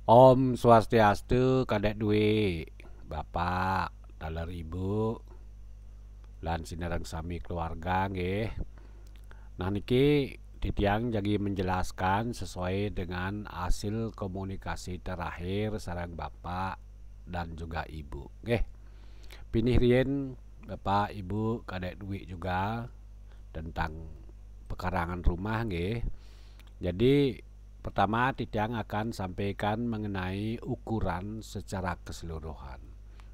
Om Swastiastu, kadek Dwi, Bapak, dalar Ibu, lan sinerang sami keluarga nggih. Nah niki Titiang jadi menjelaskan sesuai dengan hasil komunikasi terakhir sareng Bapak dan juga Ibu. Nggih. Pinih rien Bapak, Ibu, kadek Dwi juga tentang pekarangan rumah nggih. Jadi pertama Titiang akan sampaikan mengenai ukuran secara keseluruhan.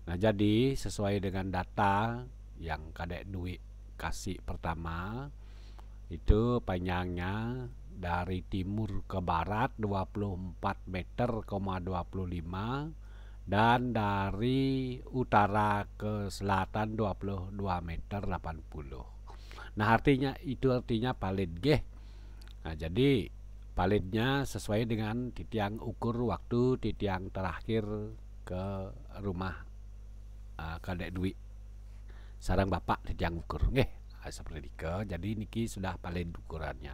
Nah jadi sesuai dengan data yang kadek Dwi kasih pertama, itu panjangnya dari timur ke barat 24 meter, 25, dan dari utara ke selatan 22 meter 80. Nah artinya palit geh. Nah jadi palitnya sesuai dengan Titiang ukur waktu Titiang terakhir ke rumah kadek Dwi sarang Bapak Titiang ukur nggih. Seperti itu. Jadi niki sudah palit ukurannya.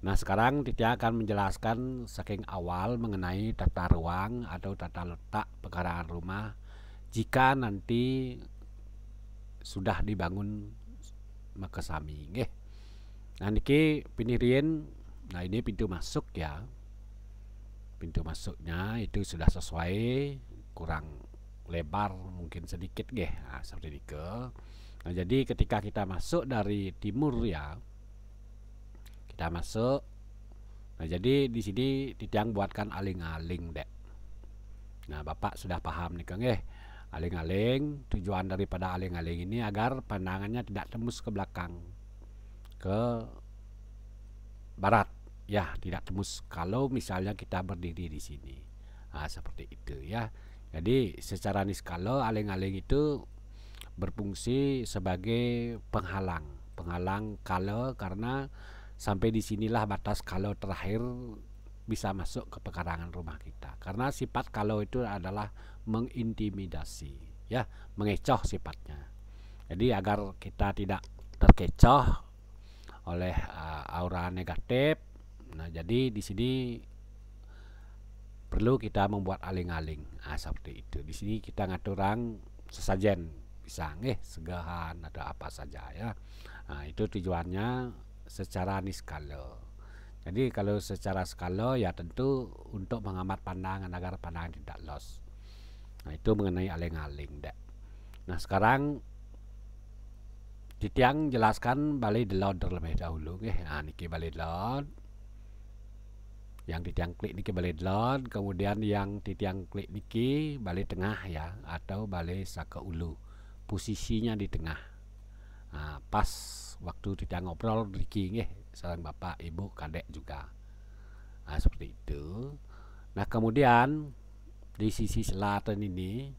Nah sekarang Titiang akan menjelaskan saking awal mengenai tata ruang atau tata letak pekarangan rumah jika nanti sudah dibangun makasami nggih. Nah niki pinirien. Nah ini pintu masuk ya. Pintu masuknya itu sudah sesuai, kurang lebar mungkin sedikit nggih. Nah seperti itu. Nah jadi ketika kita masuk dari timur ya, kita masuk. Nah jadi di sini Titiang buatkan aling-aling dek. Nah Bapak sudah paham nih Kang aling-aling, tujuan daripada aling-aling ini agar pandangannya tidak tembus ke belakang, ke barat ya, tidak tembus kalau misalnya kita berdiri di sini. Nah seperti itu ya. Jadi secara niskala aling-aling itu berfungsi sebagai penghalang kalau, karena sampai disinilah batas kalau terakhir bisa masuk ke pekarangan rumah kita, karena sifat kalau itu adalah mengintimidasi ya, mengecoh sifatnya. Jadi agar kita tidak terkecoh oleh aura negatif, nah jadi di sini perlu kita membuat aling-aling. Seperti itu. Di sini kita ngaturang sesajen, bisa segahan atau apa saja ya. Nah itu tujuannya secara niskala. Jadi kalau secara skala ya tentu untuk menghambat pandangan agar pandangan tidak loss. Nah itu mengenai aling-aling dek. Nah sekarang Titiang jelaskan balai delod terlebih dahulu. Nah niki balai delod. Yang Titiang klik niki balai delod, kemudian yang Titiang klik niki balai tengah ya, atau balai saka ulu. Posisinya di tengah. Nah, pas waktu Titiang ngobrol niki sareng Bapak, Ibu, kadek juga. Nah, seperti itu. Nah, kemudian di sisi selatan ini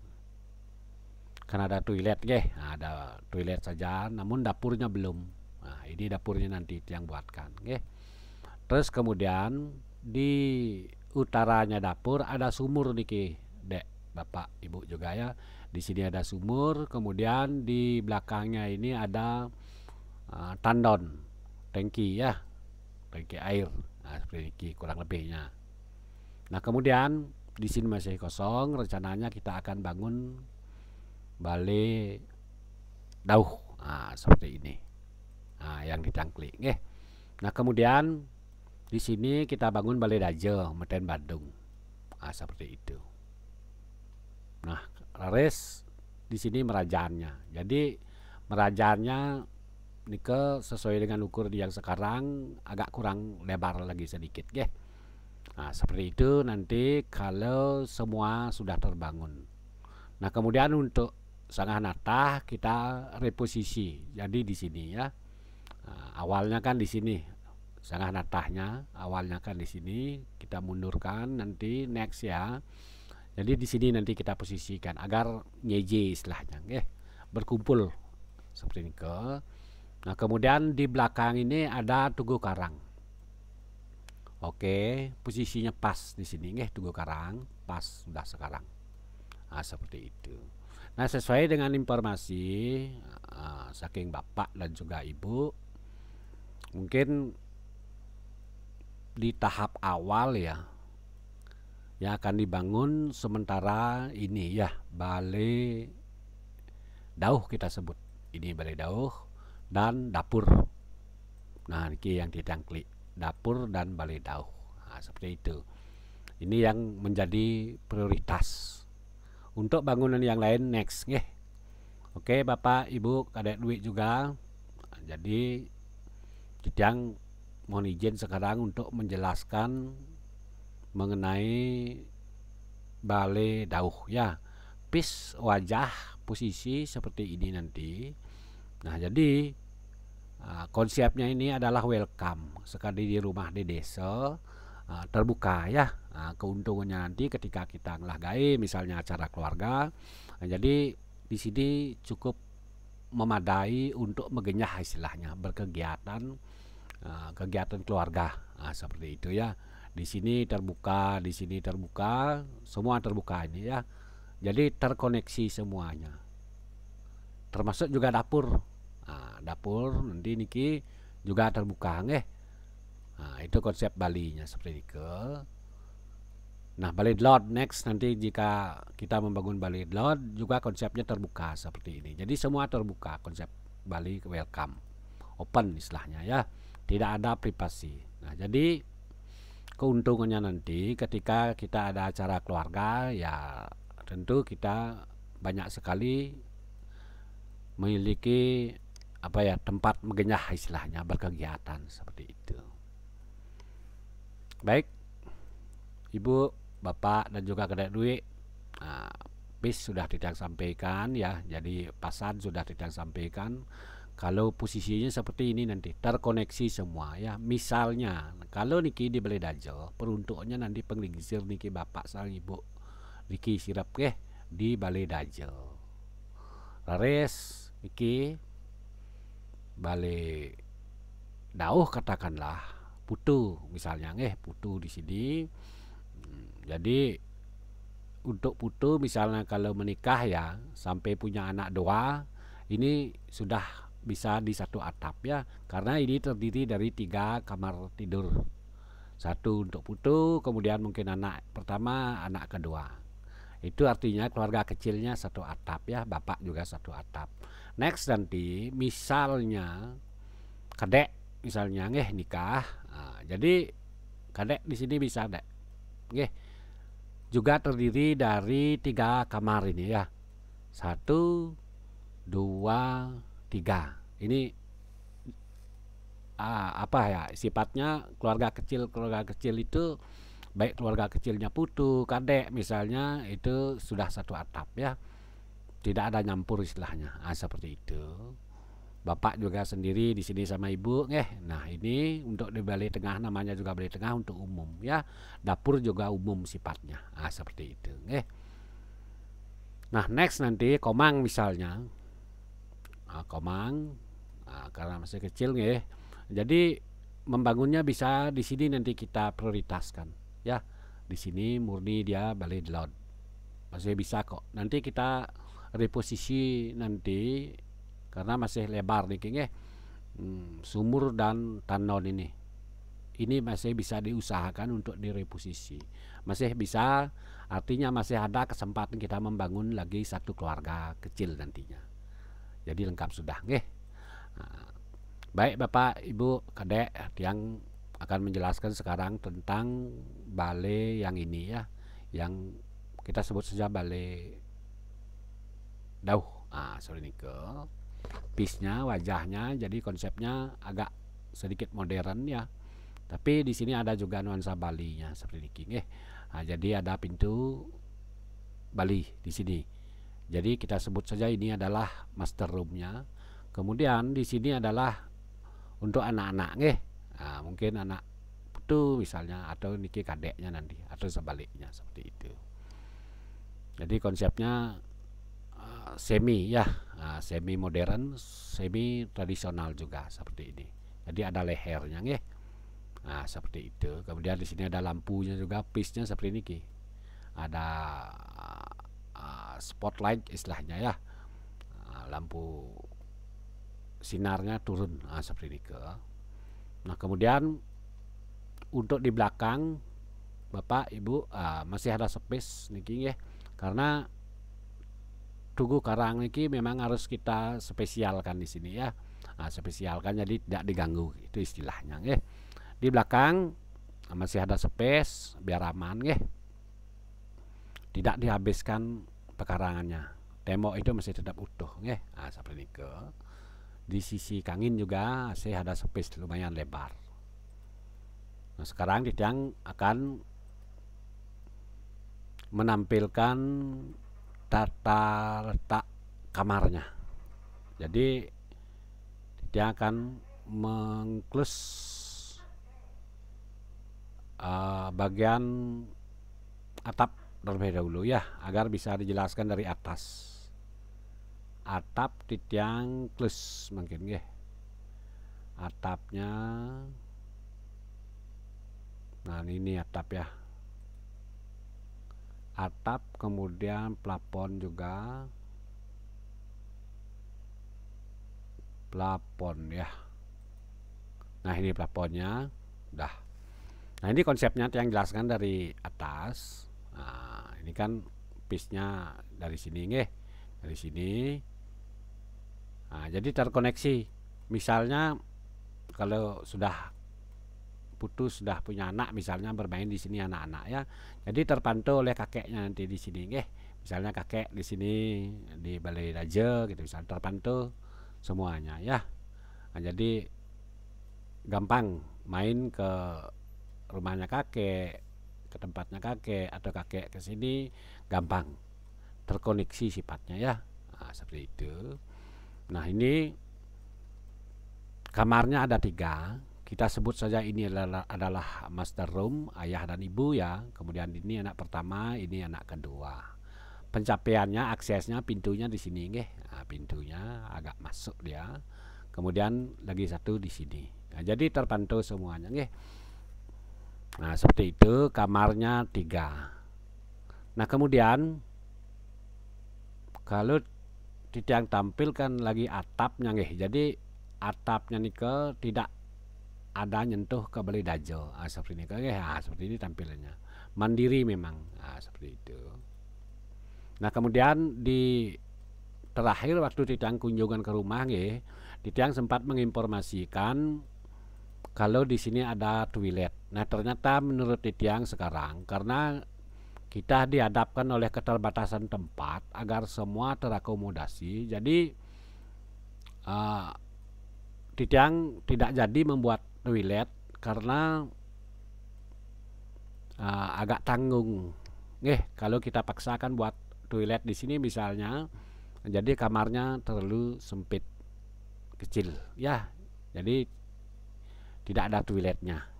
kan ada toilet nah, ada toilet saja, namun dapurnya belum. Nah, ini dapurnya nanti yang buatkan Terus kemudian di utaranya dapur ada sumur niki, dek, Bapak, Ibu juga ya. Di sini ada sumur, kemudian di belakangnya ini ada tandon, tangki ya, tangki air. Nah, seperti ini kurang lebihnya. Nah, kemudian di sini masih kosong, rencananya kita akan bangun balai dauh. Nah, seperti ini. Nah, yang ditangklik Nah, kemudian di sini kita bangun balai daje Meten Bandung. Nah, seperti itu. Nah, res di sini merajaannya. Jadi merajaannya nike sesuai dengan ukur yang sekarang agak kurang lebar lagi sedikit Nah, seperti itu nanti kalau semua sudah terbangun. Nah, kemudian untuk sangat natah kita reposisi. Jadi di sini ya. Nah, awalnya kan di sini sangat natahnya, awalnya kan di sini, kita mundurkan nanti next ya. Jadi di sini nanti kita posisikan agar nyeje istilahnya berkumpul seperti ini ke. Nah, kemudian di belakang ini ada tugu karang. Oke, posisinya pas di sini tugu karang, pas sudah sekarang. Nah, seperti itu. Nah, sesuai dengan informasi saking Bapak dan juga Ibu, mungkin di tahap awal ya, yang akan dibangun sementara ini ya, balai dauh kita sebut. Ini balai dauh dan dapur. Nah, ini yang ditangklik, dapur dan balai dauh. Nah, seperti itu. Ini yang menjadi prioritas. Untuk bangunan yang lain next, nggih. Oke, Bapak, Ibu, kadek duit juga. Jadi Jitiang mohon izin sekarang untuk menjelaskan mengenai balai dauh ya. Pis wajah posisi seperti ini nanti. Nah, jadi konsepnya ini adalah welcome. Sekali di rumah di desa terbuka ya. Keuntungannya nanti ketika kita ngelahgai misalnya acara keluarga. Jadi di sini cukup memadai untuk mengenyah istilahnya berkegiatan kegiatan keluarga seperti itu ya. Di sini terbuka, di sini terbuka, semua terbuka ini ya. Jadi terkoneksi semuanya. Termasuk juga dapur. Dapur nanti niki juga terbuka nggih. Itu konsep Bali nya seperti itu. Nah, balai dlot next nanti jika kita membangun balai dlot juga konsepnya terbuka seperti ini. Jadi semua terbuka konsep Bali welcome. Open istilahnya ya. Tidak ada privasi. Nah, jadi keuntungannya nanti ketika kita ada acara keluarga ya tentu kita banyak sekali memiliki apa ya tempat mengenyah istilahnya berkegiatan seperti itu. Baik, Ibu, Bapak dan juga kadek duit, bis sudah tidak sampaikan ya. Jadi pasan sudah tidak sampaikan. Kalau posisinya seperti ini nanti terkoneksi semua ya. Misalnya kalau niki di Balai Dajo, peruntukannya nanti penglingsir niki Bapak sang Ibu niki sirap di Balai Dajo. Lares niki Balai dauh katakanlah putu misalnya putu di sini. Jadi untuk putu misalnya kalau menikah ya sampai punya anak 2 ini sudah bisa di satu atap ya, karena ini terdiri dari 3 kamar tidur, 1 untuk putu, kemudian mungkin anak pertama, anak kedua. Itu artinya keluarga kecilnya 1 atap ya, bapak juga 1 atap. Next nanti misalnya kadek misalnya nikah, jadi kadek di sini bisa dek juga terdiri dari 3 kamar ini ya, 1, 2, 3. Ini apa ya sifatnya keluarga kecil itu baik keluarga kecilnya putu kadek misalnya itu sudah 1 atap ya, tidak ada nyampur istilahnya seperti itu. Bapak juga sendiri di sini sama ibu nah ini untuk di balai tengah namanya juga balai tengah untuk umum ya, dapur juga umum sifatnya seperti itu Nah next nanti komang misalnya komang karena masih kecil jadi membangunnya bisa di sini nanti kita prioritaskan ya. Di sini murni dia balai dlot masih bisa kok, nanti kita reposisi nanti karena masih lebar nih sumur dan tanon ini masih bisa diusahakan untuk direposisi, masih bisa, artinya masih ada kesempatan kita membangun lagi 1 keluarga kecil nantinya. Jadi lengkap sudah baik Bapak Ibu kadek yang akan menjelaskan sekarang tentang balai yang ini ya, yang kita sebut saja balai dauh. Sorry nih ke pisnya wajahnya, jadi konsepnya agak sedikit modern ya, tapi di sini ada juga nuansa Bali-nya seperti ini jadi ada pintu Bali di sini. Jadi kita sebut saja ini adalah master room-nya. Kemudian di sini adalah untuk anak-anak mungkin anak putu misalnya atau niki kadeknya nanti atau sebaliknya seperti itu. Jadi konsepnya semi ya, semi modern, semi tradisional juga seperti ini. Jadi ada lehernya seperti itu. Kemudian di sini ada lampunya juga, pisnya seperti ini ada spotlight istilahnya ya, lampu sinarnya turun seperti ini Nah kemudian untuk di belakang Bapak Ibu, masih ada space niki ya. Karena tugu karang niki memang harus kita spesialkan di sini ya. Spesialkan jadi tidak diganggu, itu istilahnya ya. Di belakang masih ada space biar aman ya. Tidak dihabiskan pekarangannya. Tembok itu masih tetap utuh ya. Seperti ini ke. Di sisi kangin juga masih ada space lumayan lebar. Nah, sekarang Tidiang akan menampilkan tata letak kamarnya. Jadi dia akan mengklus bagian atap terlebih dahulu ya, agar bisa dijelaskan dari atas. Atap Tidiang klus mungkin ya. Atapnya, nah ini atap ya. Atap, kemudian plafon juga. Plafon ya. Nah ini plafonnya udah. Nah ini konsepnya yang jelaskan dari atas. Nah ini kan piece-nya dari sini nggih. Dari sini. Nah jadi terkoneksi. Misalnya kalau sudah putus, sudah punya anak, misalnya bermain di sini anak-anak ya. Jadi terpantau oleh kakeknya nanti di sini nggih. Misalnya kakek di sini di Balai Daje gitu, misalnya terpantau semuanya ya. Nah, jadi gampang main ke rumahnya kakek, ke tempatnya kakek, atau kakek ke sini gampang terkoneksi sifatnya ya. Nah, seperti itu. Nah ini kamarnya ada 3. Kita sebut saja ini adalah master room, ayah dan ibu ya. Kemudian ini anak pertama, ini anak kedua. Pencapaiannya, aksesnya, pintunya di sini nggih. Nah, pintunya agak masuk dia. Kemudian lagi satu di sini. Nah, jadi terpantau semuanya nggih. Nah, seperti itu kamarnya 3. Nah, kemudian kalau Tidiang tampilkan lagi atapnya nggih. Jadi atapnya nike tidak ada nyentuh ke Balai Daje. Seperti ini nggih. Seperti ini tampilannya. Mandiri memang. Seperti itu. Nah, kemudian di terakhir waktu Tidiang kunjungan ke rumah nggih, Tidiang sempat menginformasikan kalau di sini ada toilet. Nah, ternyata menurut Tidiang sekarang karena kita dihadapkan oleh keterbatasan tempat agar semua terakomodasi, jadi Tidiang tidak jadi membuat toilet karena agak tanggung. Kalau kita paksakan buat toilet di sini misalnya, jadi kamarnya terlalu sempit, kecil ya. Jadi tidak ada toiletnya.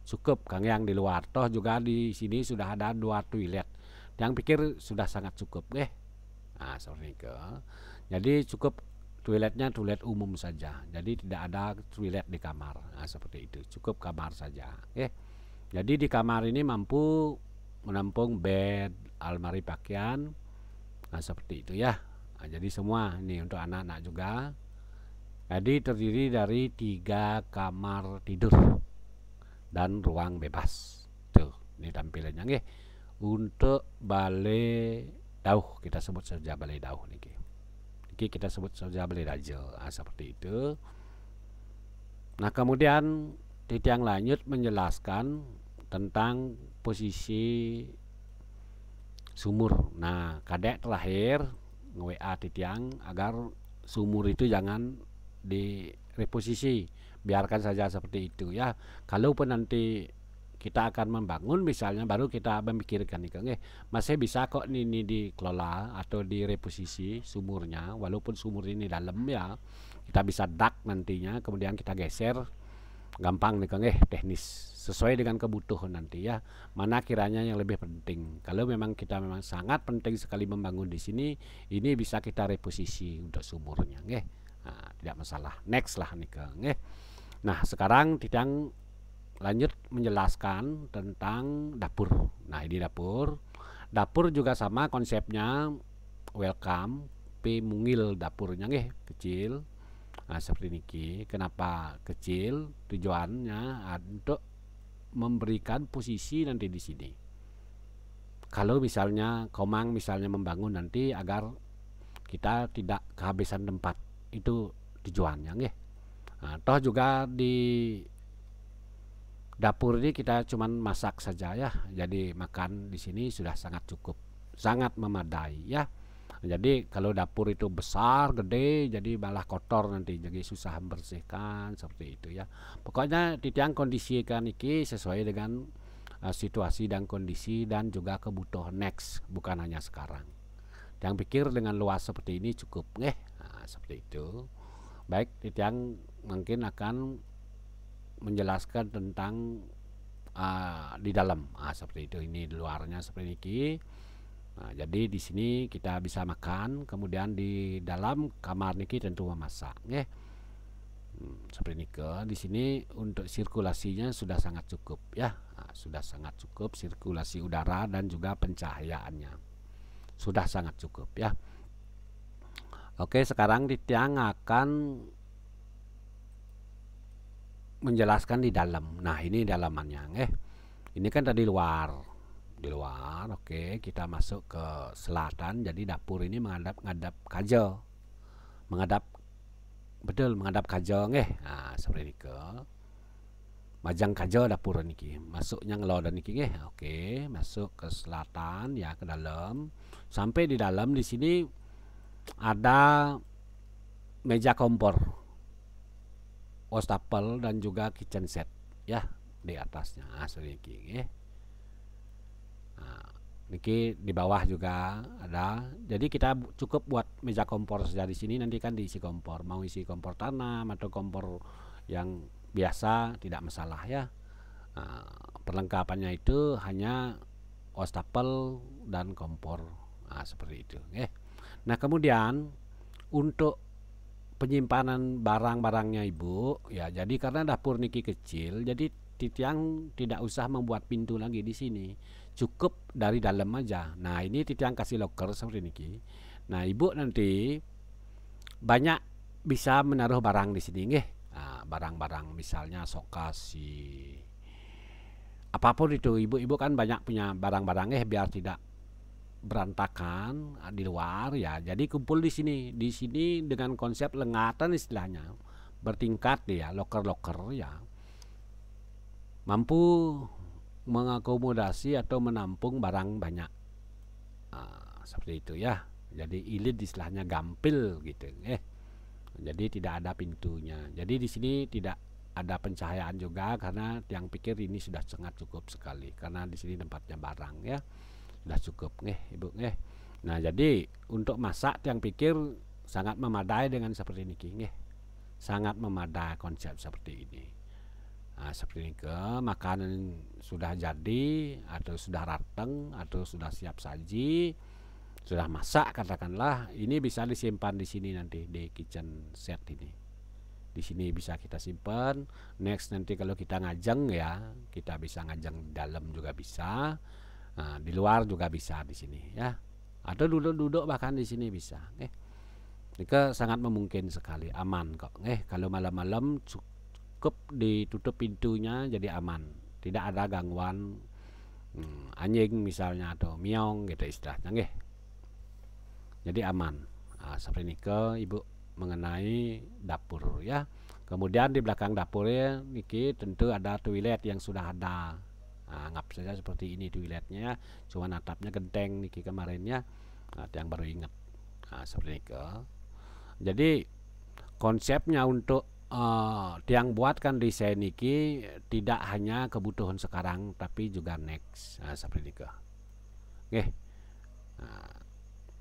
Cukup Kang yang di luar. Toh juga di sini sudah ada 2 toilet. Yang pikir sudah sangat cukup Nah, seperti itu. Jadi cukup toiletnya toilet umum saja. Jadi tidak ada toilet di kamar. Nah, seperti itu. Cukup kamar saja. Jadi di kamar ini mampu menampung bed, almari pakaian. Nah, seperti itu ya. Nah, jadi semua ini untuk anak-anak juga. Jadi terdiri dari 3 kamar tidur dan ruang bebas. Tuh, ini tampilannya nggih. Untuk Balai Dauh, kita sebut saja Balai Dauh niki. Niki kita sebut saja Balai Daje. Nah, seperti itu. Nah, kemudian Tidiang lanjut menjelaskan tentang posisi sumur. Nah, kadek terakhir nge-WA Tidiang agar sumur itu jangan direposisi, biarkan saja seperti itu ya. Kalaupun nanti kita akan membangun misalnya, baru kita memikirkan nih, masih bisa kok ini dikelola atau direposisi sumurnya, walaupun sumur ini dalam ya, kita bisa dak nantinya, kemudian kita geser, gampang nih teknis sesuai dengan kebutuhan nanti ya, mana kiranya yang lebih penting. Kalau memang kita memang sangat penting sekali membangun di sini, ini bisa kita reposisi untuk sumurnya Nah, tidak masalah, next lah nih Nah, sekarang Tidiang lanjut menjelaskan tentang dapur. Nah, ini dapur. Dapur juga sama konsepnya, welcome, P mungil dapurnya kecil. Nah, seperti ini. Kenapa kecil? Tujuannya untuk memberikan posisi nanti di sini. Kalau misalnya Komang misalnya membangun nanti agar kita tidak kehabisan tempat, itu tujuannya nggih. Nah, toh juga di dapur ini kita cuman masak saja ya. Jadi makan di sini sudah sangat cukup, sangat memadai ya. Jadi kalau dapur itu besar, gede, jadi malah kotor nanti, jadi susah membersihkan seperti itu ya. Pokoknya titiang kondisikan iki sesuai dengan situasi dan kondisi dan juga kebutuhan next, bukan hanya sekarang. Yang pikir dengan luas seperti ini cukup, nah, seperti itu. Baik, titiang mungkin akan menjelaskan tentang di dalam, seperti itu. Ini di luarnya seperti ini. Nah, jadi di sini kita bisa makan, kemudian di dalam kamar niki tentu memasak, seperti ini ke. Di sini untuk sirkulasinya sudah sangat cukup ya, sudah sangat cukup sirkulasi udara dan juga pencahayaannya sudah sangat cukup ya. Oke, sekarang Titiang akan menjelaskan di dalam. Nah, ini dalamannya, ini kan tadi luar. Di luar, oke, kita masuk ke selatan. Jadi dapur ini menghadap kajo, menghadap kajo, nah seperti ini ke majang kajo dapur niki, masuknya ngelor dan niki, oke, masuk ke selatan ya, ke dalam. Sampai di dalam di sini ada meja kompor, wastafel dan juga kitchen set ya di atasnya, seperti ini. Nah, niki di bawah juga ada. Jadi kita cukup buat meja kompor saja di sini, nanti kan diisi kompor. Mau isi kompor tanam atau kompor yang biasa tidak masalah ya. Nah, perlengkapannya itu hanya wastafel dan kompor. Nah, seperti itu. Nah, kemudian untuk penyimpanan barang-barangnya Ibu ya. Jadi karena dapur niki kecil, jadi Titiang tidak usah membuat pintu lagi di sini, cukup dari dalam aja. Nah, ini Titiang kasih loker seperti ini. Nah, Ibu nanti banyak bisa menaruh barang di sini, nah, barang-barang misalnya sok kasih apapun itu, ibu-ibu kan banyak punya barang-barang, biar tidak berantakan di luar ya. Jadi kumpul di sini dengan konsep lengatan istilahnya, bertingkat ya, loker-loker ya, mampu mengakomodasi atau menampung barang banyak, seperti itu ya. Jadi ilit istilahnya gampil gitu, jadi tidak ada pintunya. Jadi di sini tidak ada pencahayaan juga karena yang pikir ini sudah sangat cukup sekali, karena di sini tempatnya barang ya, sudah cukup Ibu. Nah, jadi untuk masak yang pikir sangat memadai dengan seperti ini, sangat memadai konsep seperti ini. Nah, seperti ini ke makanan sudah jadi atau sudah rateng atau sudah siap saji, sudah masak katakanlah, ini bisa disimpan di sini nanti di kitchen set ini. Di sini bisa kita simpan. Next nanti kalau kita ngajeng ya, kita bisa ngajeng di dalam juga bisa. Nah, di luar juga bisa di sini ya. Atau duduk-duduk bahkan di sini bisa. Ini sangat memungkinkan sekali, aman kok. Kalau malam-malam cukup ditutup pintunya jadi aman, tidak ada gangguan anjing misalnya atau miong gitu istilahnya, jadi aman. Nah, seperti ini ke Ibu mengenai dapur ya. Kemudian di belakang dapurnya niki tentu ada toilet yang sudah ada. Nah, anggap saja seperti ini toiletnya, cuma atapnya genteng niki kemarinnya. Nah, yang baru ingat. Nah, seperti ini ke. Jadi konsepnya untuk yang buatkan desain niki tidak hanya kebutuhan sekarang tapi juga next. Nah, seperti ini ke. Nah,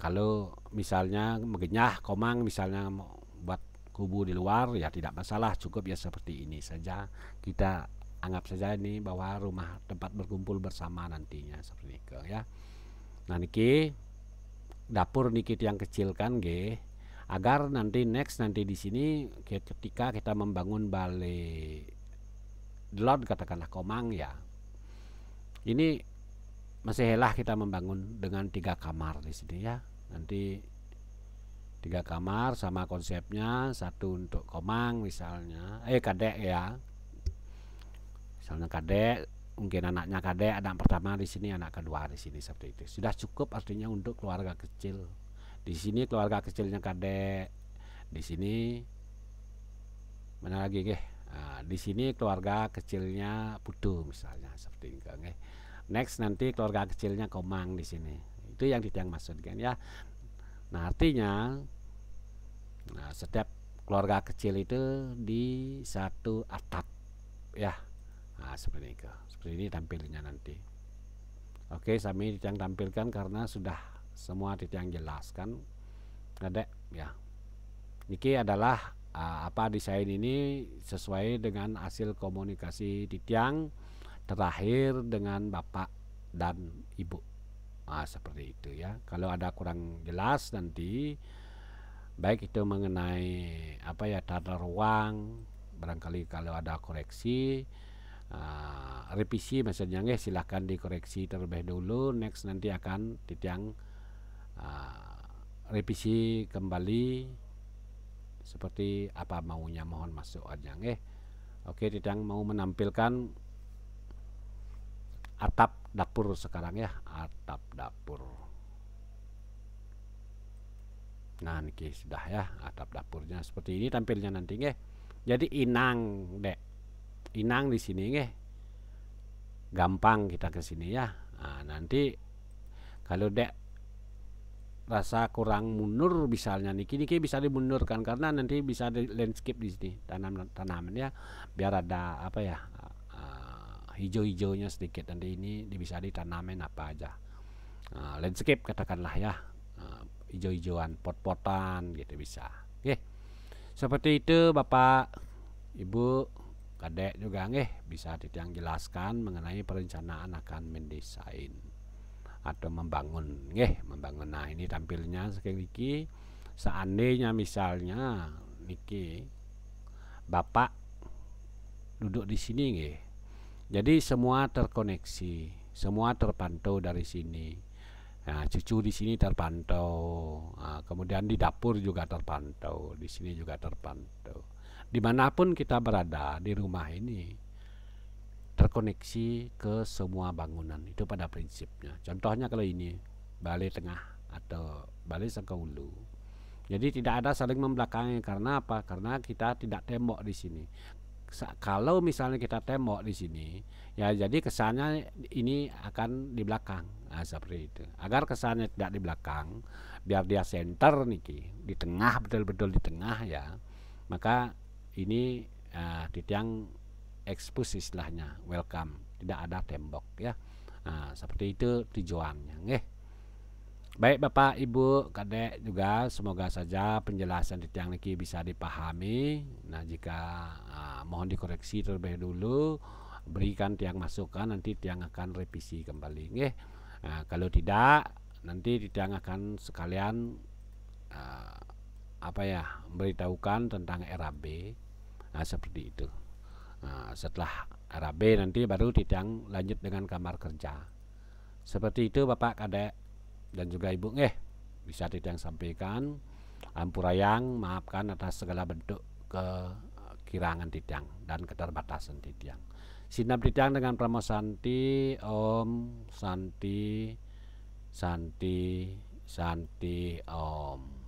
kalau misalnya mengenyah komang misalnya mau buat kubu di luar ya tidak masalah, cukup ya seperti ini saja. Kita anggap saja ini bahwa rumah tempat berkumpul bersama nantinya seperti itu ya. Nah, niki dapur niki yang kecil kan agar nanti next nanti di sini ketika kita membangun balai delot katakanlah komang ya. Ini masih helah kita membangun dengan 3 kamar di sini ya. Nanti 3 kamar sama konsepnya, satu untuk komang misalnya, kadek ya, misalnya kadek, mungkin anaknya kadek, anak pertama di sini, anak kedua di sini, seperti itu. Sudah cukup artinya untuk keluarga kecil. Di sini keluarga kecilnya kadek, di sini mana lagi nggih? Di sini keluarga kecilnya Putu misalnya, seperti itu nggih. Next nanti keluarga kecilnya Komang di sini. Itu yang Ditiang maksud kan ya. Nah, artinya setiap keluarga kecil itu di satu atap ya. Nah, seperti itu. Seperti ini tampilnya nanti. Oke, kami Ditiang tampilkan karena sudah semua Ditiang jelaskan. Kadek ya. Niki adalah apa desain ini sesuai dengan hasil komunikasi Ditiang terakhir dengan Bapak dan Ibu. Seperti itu ya. Kalau ada kurang jelas nanti baik itu mengenai apa ya, tata ruang, barangkali kalau ada koreksi, revisi maksudnya nggih, silahkan dikoreksi terlebih dulu. Next nanti akan Ditiang revisi kembali seperti apa maunya, mohon masuk aja nggih. Oke, Ditiang mau menampilkan atap dapur sekarang ya, atap dapur. Nah, niki sudah ya, atap dapurnya seperti ini tampilnya nanti nggih. Jadi inang, Dek. Inang di sini nggih. Gampang kita ke sini ya. Nah, nanti kalau Dek rasa kurang mundur misalnya niki bisa dimundurkan karena nanti bisa di landscape di sini, tanaman ya, biar ada apa ya, hijau-hijaunya sedikit. Nanti ini bisa ditanamin apa aja, landscape katakanlah ya, hijau-hijauan, pot-potan gitu bisa. Oke, seperti itu Bapak Ibu kadek juga nggih, bisa Ditiang jelaskan mengenai perencanaan akan mendesain atau membangun nggih, membangun. Nah, ini tampilnya sekali lagi. Seandainya misalnya niki Bapak duduk di sini nggih. Jadi semua terkoneksi, semua terpantau dari sini. Nah, cucu di sini terpantau. Kemudian di dapur juga terpantau, di sini juga terpantau. Dimanapun kita berada di rumah ini terkoneksi ke semua bangunan itu pada prinsipnya. Contohnya kalau ini balai tengah atau balai Sangkahulu. Jadi tidak ada saling membelakangi. Karena apa? Karena kita tidak tembok di sini. Kalau misalnya kita tembok di sini, ya jadi kesannya ini akan di belakang. Nah, seperti itu. Agar kesannya tidak di belakang, biar dia center niki, di tengah, betul-betul di tengah ya. Maka ini Ditiang expose istilahnya, welcome, tidak ada tembok ya. Nah, seperti itu tujuannya nggih. Baik Bapak Ibu kadek juga, semoga saja penjelasan Ditiang niki bisa dipahami. Nah, jika mohon dikoreksi terlebih dulu, berikan Tiang masukan, nanti Tiang akan revisi kembali nggih. Kalau tidak, nanti Tiang akan sekalian apa ya, beritahukan tentang RAB. Nah, seperti itu. Setelah RAB nanti baru Ditiang lanjut dengan kamar kerja. Seperti itu Bapak kadek dan juga Ibu nggih, bisa Ditiang sampaikan. Ampurayang maafkan atas segala bentuk kekirangan Ditiang dan keterbatasan Ditiang. Sinap Ditiang dengan Pramo Santi, Om Santi, Santi, Santi, Om.